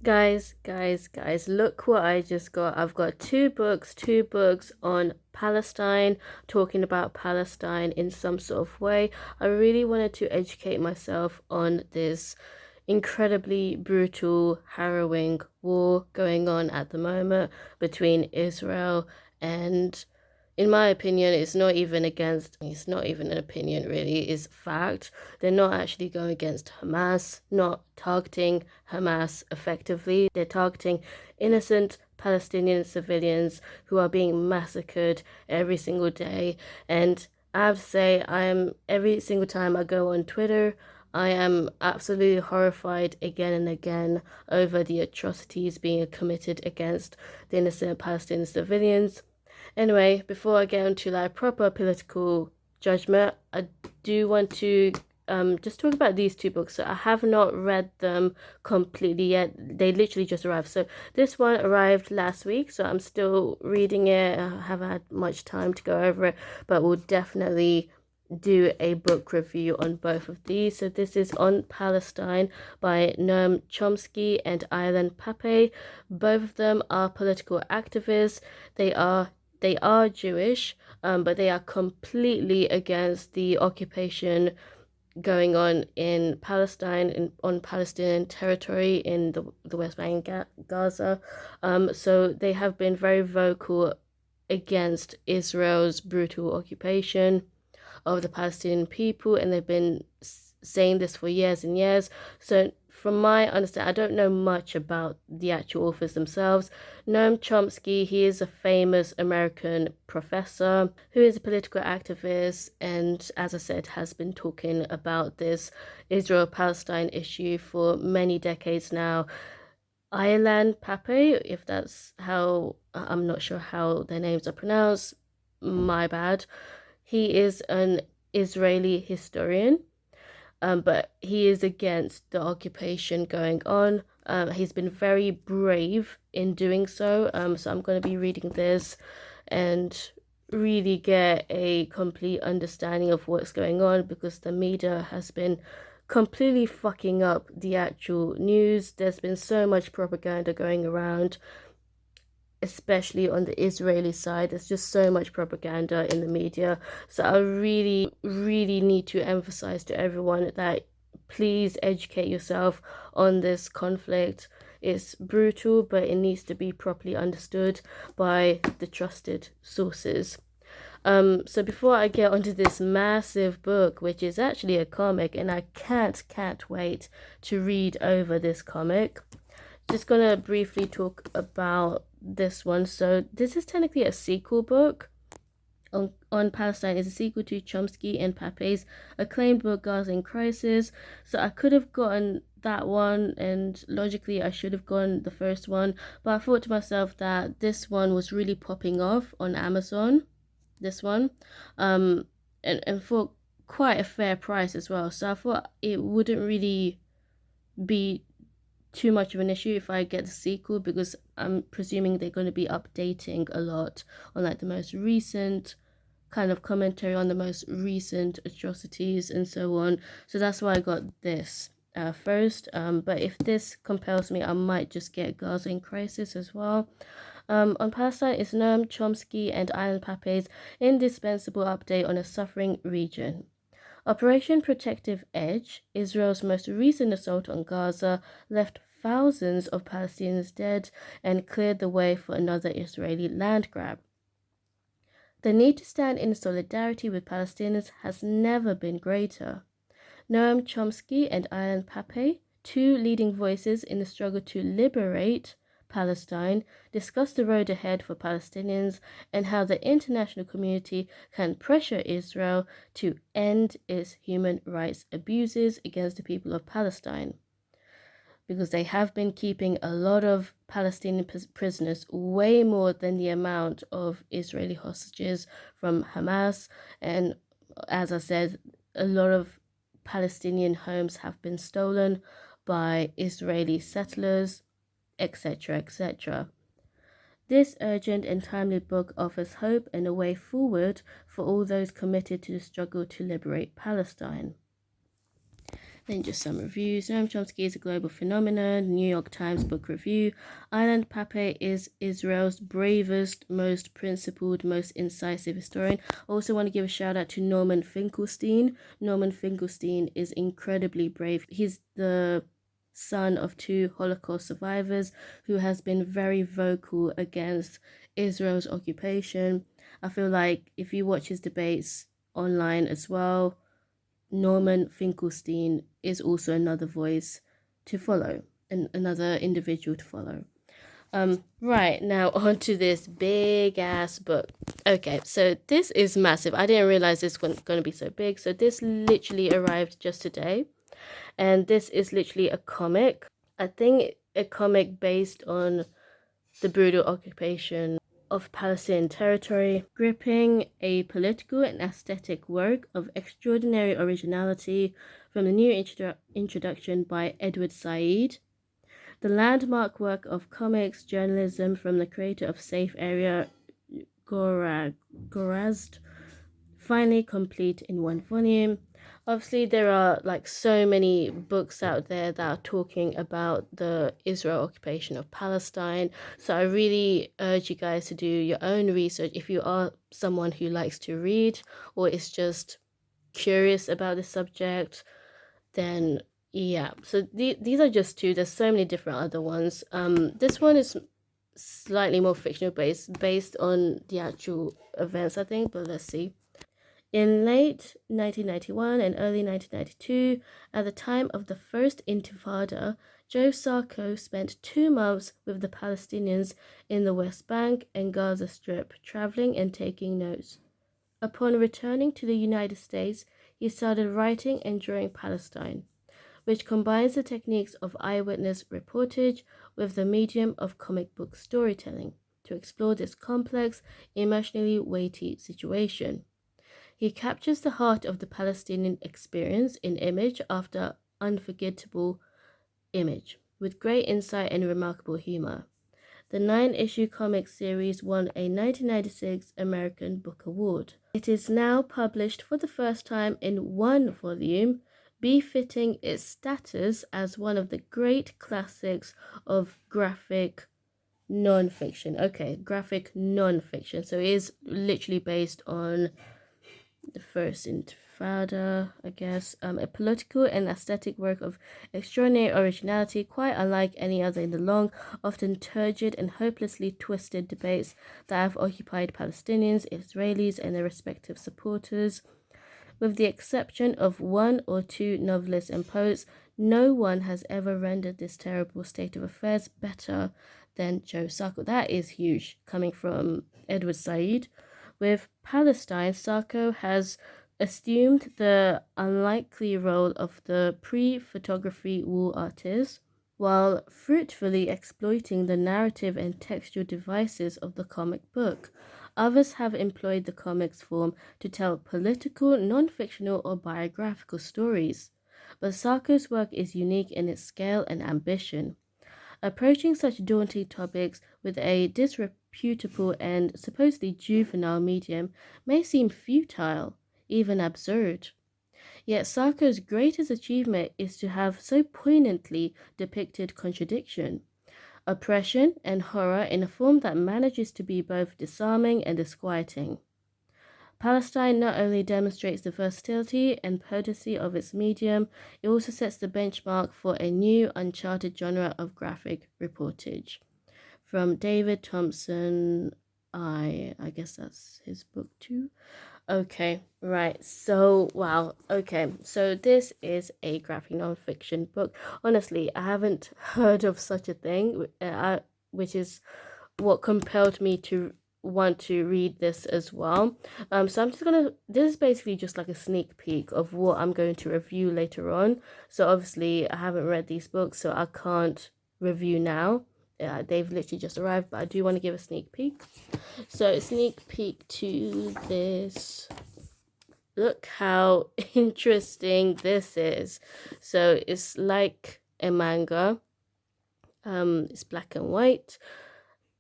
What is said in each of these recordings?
Guys, look what I just got. I've got two books on Palestine, talking about Palestine in some sort of way. I really wanted to educate myself on this incredibly brutal, harrowing war going on at the moment between Israel and, in my opinion, it's not even an opinion really, it's fact. They're not actually going against Hamas, not targeting Hamas effectively. They're targeting innocent Palestinian civilians who are being massacred every single day. And I have to say, every single time I go on Twitter, I am absolutely horrified again and again over the atrocities being committed against the innocent Palestinian civilians. Anyway, before I get into like proper political judgment, I do want to just talk about these two books. So I have not read them completely yet. They literally just arrived. So this one arrived last week, so I'm still reading it. I haven't had much time to go over it, but we'll definitely do a book review on both of these. So this is On Palestine by Noam Chomsky and Ilan Pappe. Both of them are political activists. They are Jewish, but they are completely against the occupation going on in Palestine, on Palestinian territory in the West Bank and Gaza. So they have been very vocal against Israel's brutal occupation of the Palestinian people, and they've been saying this for years and years. So from my understanding, I don't know much about the actual authors themselves. Noam Chomsky, he is a famous American professor who is a political activist and, as I said, has been talking about this Israel-Palestine issue for many decades now. Ilan Pappe, if that's how, I'm not sure how their names are pronounced, my bad. He is an Israeli historian, but he is against the occupation going on. He's been very brave in doing so. So I'm going to be reading this and really get a complete understanding of what's going on, because the media has been completely fucking up the actual news. There's been so much propaganda going around, especially on the Israeli side. There's just so much propaganda in the media. So I really, really need to emphasize to everyone that please educate yourself on this conflict. It's brutal, but it needs to be properly understood by the trusted sources. So before I get onto this massive book, which is actually a comic, and I can't wait to read over this comic, just gonna briefly talk about this one. So this is technically a sequel book. On Palestine is a sequel to Chomsky and Pappe's acclaimed book Gaza in Crisis. So I could have gotten that one, and logically I should have gone the first one, but I thought to myself that this one was really popping off on Amazon, this one, and for quite a fair price as well. So I thought it wouldn't really be too much of an issue if I get the sequel, because I'm presuming they're going to be updating a lot on like the most recent kind of commentary on the most recent atrocities and so on. So that's why I got this first. But if this compels me, I might just get Gaza in Crisis as well. On Palestine is Noam Chomsky and Ilan Pappe's indispensable update on a suffering region. Operation Protective Edge, Israel's most recent assault on Gaza, left thousands of Palestinians dead and cleared the way for another Israeli land grab. The need to stand in solidarity with Palestinians has never been greater. Noam Chomsky and Ilan Pappe, two leading voices in the struggle to liberate Palestine, discuss the road ahead for Palestinians and how the international community can pressure Israel to end its human rights abuses against the people of Palestine, because they have been keeping a lot of Palestinian prisoners, way more than the amount of Israeli hostages from Hamas. And as I said, a lot of Palestinian homes have been stolen by Israeli settlers, etc., etc. This urgent and timely book offers hope and a way forward for all those committed to the struggle to liberate Palestine. Then just some reviews. Noam Chomsky is a global phenomenon. New York Times Book Review. Ilan Pappe is Israel's bravest, most principled, most incisive historian. I also want to give a shout out to Norman Finkelstein. Norman Finkelstein is incredibly brave. He's the son of 2 Holocaust survivors who has been very vocal against Israel's occupation. I feel like if you watch his debates online as well, Norman Finkelstein is also another voice to follow and another individual to follow. Right, now on to this big ass book. Okay, so this is massive. I didn't realize this was going to be so big. So this literally arrived just today. And this is literally a comic. I think a comic based on the brutal occupation of Palestinian territory, gripping a political and aesthetic work of extraordinary originality from the new introduction by Edward Said, the landmark work of comics journalism from the creator of Safe Area Gorazd, finally complete in 1 volume. Obviously, there are like so many books out there that are talking about the Israel occupation of Palestine. So I really urge you guys to do your own research if you are someone who likes to read or is just curious about the subject. Then yeah, so these are just 2. There's so many different other ones. This one is slightly more fictional based on the actual events, I think, but let's see. In late 1991 and early 1992, at the time of the first Intifada, Joe Sacco spent 2 months with the Palestinians in the West Bank and Gaza Strip, traveling and taking notes. Upon returning to the United States, he started writing and drawing Palestine, which combines the techniques of eyewitness reportage with the medium of comic book storytelling to explore this complex, emotionally weighty situation. He captures the heart of the Palestinian experience in image after unforgettable image, with great insight and remarkable humor. The 9-issue comic series won a 1996 American Book Award. It is now published for the first time in 1 volume, befitting its status as one of the great classics of graphic non-fiction. Okay, graphic non-fiction. So it is literally based on the first Intifada, I guess, a political and aesthetic work of extraordinary originality, quite unlike any other in the long, often turgid and hopelessly twisted debates that have occupied Palestinians, Israelis, and their respective supporters. With the exception of 1 or 2 novelists and poets, no one has ever rendered this terrible state of affairs better than Joe Sacco. That is huge, coming from Edward Said. With Palestine, Sacco has assumed the unlikely role of the pre-photography wall artist, while fruitfully exploiting the narrative and textual devices of the comic book. Others have employed the comics form to tell political, non-fictional, or biographical stories. But Sacco's work is unique in its scale and ambition. Approaching such daunting topics with a disreputable and supposedly juvenile medium may seem futile, even absurd. Yet Sacco's greatest achievement is to have so poignantly depicted contradiction, oppression, and horror in a form that manages to be both disarming and disquieting. Palestine not only demonstrates the versatility and potency of its medium, it also sets the benchmark for a new, uncharted genre of graphic reportage. From David Thompson, I guess that's his book too. Okay, right. So, wow. Okay, so this is a graphic nonfiction book. Honestly, I haven't heard of such a thing, which is what compelled me to want to read this as well. So I'm just gonna, this is basically just like a sneak peek of what I'm going to review later on. So obviously I haven't read these books, so I can't review now. They've literally just arrived, but I do want to give a sneak peek. So sneak peek to this. Look how interesting this is. So it's like a manga. It's black and white.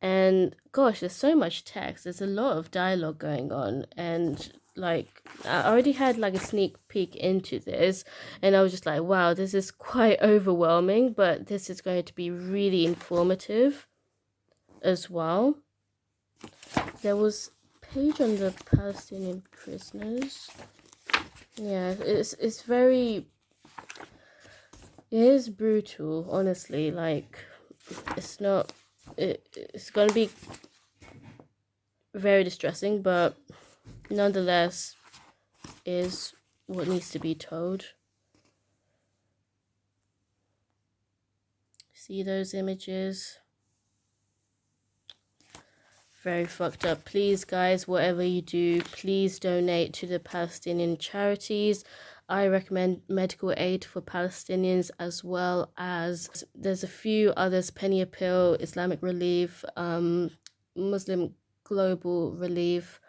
And gosh, there's so much text. There's a lot of dialogue going on. And like, I already had like a sneak peek into this, and I was just like, wow, this is quite overwhelming, but this is going to be really informative as well. There was a page on the Palestinian prisoners. Yeah, it's very, it is brutal, honestly. Like, it's not, it's gonna be very distressing, but nonetheless is what needs to be told. See those images? Very fucked up. Please, guys, whatever you do, please donate to the Palestinian charities. I recommend medical aid for Palestinians, as well as there's a few others: Penny a Pill, Islamic Relief, Muslim Global Relief,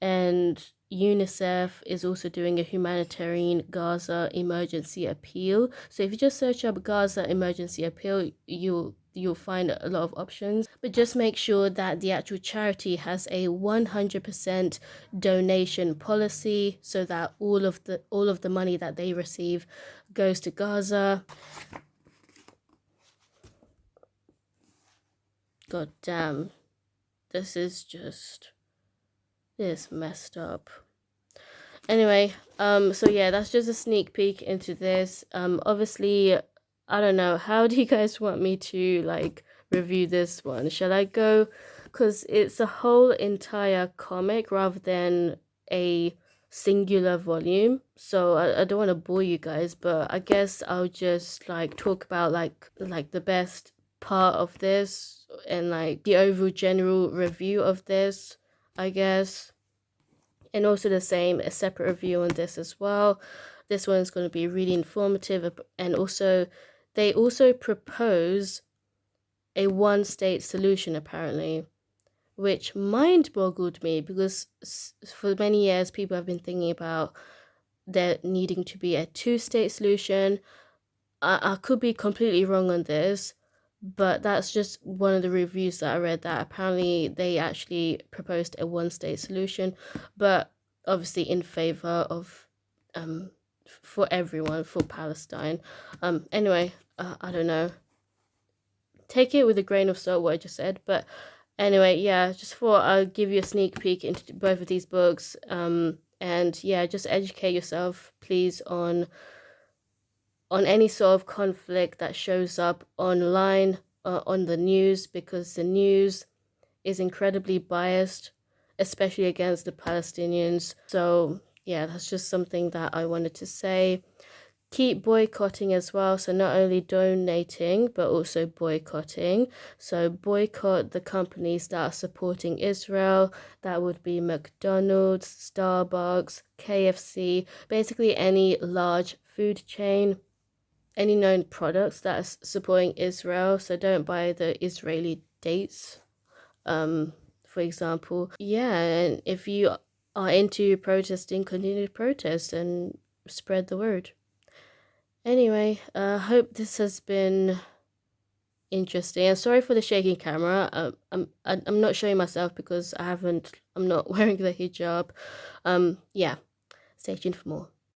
and UNICEF is also doing a humanitarian Gaza emergency appeal. So if you just search up Gaza emergency appeal, you'll find a lot of options, but just make sure that the actual charity has a 100% donation policy, so that all of the money that they receive goes to Gaza. God damn, this is messed up. Anyway, so yeah, that's just a sneak peek into this. Obviously, I don't know, how do you guys want me to like review this one? Shall I go, because it's a whole entire comic rather than a singular volume, so I don't want to bore you guys, but I guess I'll just like talk about like the best part of this and like the overall general review of this, I guess. And also the same, a separate review on this as well. This one's going to be really informative, and also they also propose a one-state solution apparently, which mind-boggled me, because for many years people have been thinking about there needing to be a two-state solution. I could be completely wrong on this, but that's just one of the reviews that I read, that apparently they actually proposed a one-state solution, but obviously in favor of for everyone, for Palestine. Anyway, I don't know, take it with a grain of salt what I just said, but anyway, yeah, just thought I'll give you a sneak peek into both of these books. And yeah, just educate yourself, please, on any sort of conflict that shows up online, on the news, because the news is incredibly biased, especially against the Palestinians. So yeah, that's just something that I wanted to say. Keep boycotting as well, so not only donating but also boycotting. So boycott the companies that are supporting Israel. That would be McDonald's, Starbucks, KFC, basically any large food chain, any known products that are supporting Israel. So don't buy the Israeli dates, for example. Yeah, and if you are into protesting, continue to protest and spread the word. Anyway, hope this has been interesting. And sorry for the shaking camera. I'm not showing myself because I'm not wearing the hijab. Yeah, stay tuned for more.